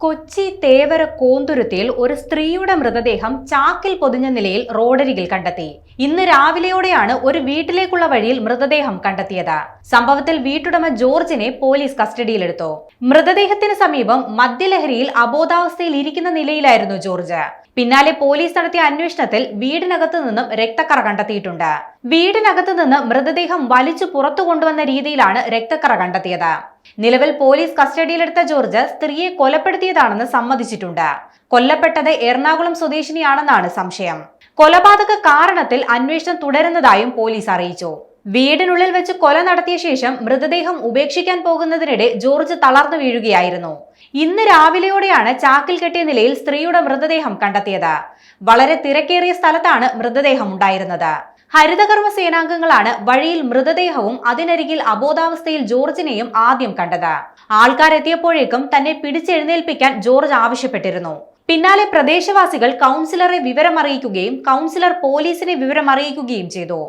കൊച്ചി തേവര കോന്തുരുത്തിയിൽ ഒരു സ്ത്രീയുടെ മൃതദേഹം ചാക്കിൽ പൊതിഞ്ഞ നിലയിൽ റോഡരികിൽ കണ്ടെത്തി. ഇന്ന് രാവിലെയോടെയാണ് ഒരു വീട്ടിലേക്കുള്ള വഴിയിൽ മൃതദേഹം കണ്ടെത്തിയത്. സംഭവത്തിൽ വീട്ടുടമ ജോർജിനെ പോലീസ് കസ്റ്റഡിയിലെടുത്തു. മൃതദേഹത്തിന് സമീപം മദ്യലഹരിയിൽ അബോധാവസ്ഥയിൽ ഇരിക്കുന്ന നിലയിലായിരുന്നു ജോർജ്. പിന്നാലെ പോലീസ് നടത്തിയ അന്വേഷണത്തിൽ വീടിനകത്തു നിന്നും രക്തക്കറ കണ്ടെത്തിയിട്ടുണ്ട്. വീടിനകത്തു നിന്ന് മൃതദേഹം വലിച്ചു പുറത്തു കൊണ്ടുവന്ന രീതിയിലാണ് രക്തക്കറ കണ്ടെത്തിയത്. നിലവിൽ പോലീസ് കസ്റ്റഡിയിലെടുത്ത ജോർജ് സ്ത്രീയെ കൊലപ്പെടുത്തിയതാണെന്ന് സമ്മതിച്ചിട്ടുണ്ട്. കൊല്ലപ്പെട്ടത് എറണാകുളം സ്വദേശിനിയാണെന്നാണ് സംശയം. കൊലപാതക കാരണത്തിൽ അന്വേഷണം തുടരുന്നതായും പോലീസ് അറിയിച്ചു. വീടിനുള്ളിൽ വെച്ച് കൊല നടത്തിയ ശേഷം മൃതദേഹം ഉപേക്ഷിക്കാൻ പോകുന്നതിനിടെ ജോർജ് തളർന്നു വീഴുകയായിരുന്നു. ഇന്ന് രാവിലെയോടെയാണ് ചാക്കിൽ കെട്ടിയ നിലയിൽ സ്ത്രീയുടെ മൃതദേഹം കണ്ടെത്തിയത്. വളരെ തിരക്കേറിയ സ്ഥലത്താണ് മൃതദേഹം ഉണ്ടായിരുന്നത്. ഹരിതകർമ്മ സേനാംഗങ്ങളാണ് വഴിയിൽ മൃതദേഹവും അതിനരികിൽ അബോധാവസ്ഥയിൽ ജോർജിനെയും ആദ്യം കണ്ടത്. ആൾക്കാരെത്തിയപ്പോഴേക്കും തന്നെ പിടിച്ചെഴുന്നേൽപ്പിക്കാൻ ജോർജ് ആവശ്യപ്പെട്ടിരുന്നു. പിന്നാലെ പ്രദേശവാസികൾ കൗൺസിലറെ വിവരമറിയിക്കുകയും കൗൺസിലർ പോലീസിനെ വിവരമറിയിക്കുകയും ചെയ്തു.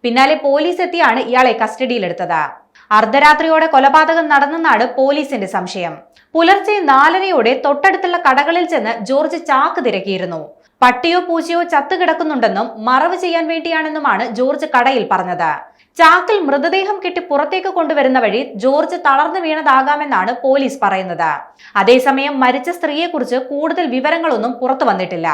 പിന്നാലെ പോലീസ് എത്തിയാണ് ഇയാളെ കസ്റ്റഡിയിലെടുത്തത്. അർദ്ധരാത്രിയോടെ കൊലപാതകം നടന്നെന്നാണ് പോലീസിന്റെ സംശയം. പുലർച്ചെ 4:30യോടെ തൊട്ടടുത്തുള്ള കടകളിൽ ചെന്ന് ജോർജ് ചാക്ക് തിരക്കിയിരുന്നു. പട്ടിയോ പൂച്ചയോ ചത്തുകിടക്കുന്നുണ്ടെന്നും മറവ് ചെയ്യാൻ വേണ്ടിയാണെന്നുമാണ് ജോർജ് കടയിൽ പറഞ്ഞത്. ചാക്കിൽ മൃതദേഹം കെട്ടി പുറത്തേക്ക് കൊണ്ടുവരുന്ന വഴി ജോർജ് തളർന്നു വീണതാകാമെന്നാണ് പോലീസ് പറയുന്നത്. അതേസമയം മരിച്ച സ്ത്രീയെക്കുറിച്ച് കൂടുതൽ വിവരങ്ങളൊന്നും പുറത്തു വന്നിട്ടില്ല.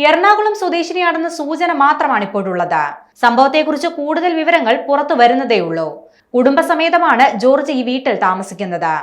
എറണാകുളം സ്വദേശിനിയാണെന്ന സൂചന മാത്രമാണ് ഇപ്പോഴുള്ളത്. സംഭവത്തെക്കുറിച്ച് കൂടുതൽ വിവരങ്ങൾ പുറത്തു വരുന്നതേയുള്ളൂ. കുടുംബസമേതമാണ് ജോർജ് ഈ വീട്ടിൽ താമസിക്കുന്നത്.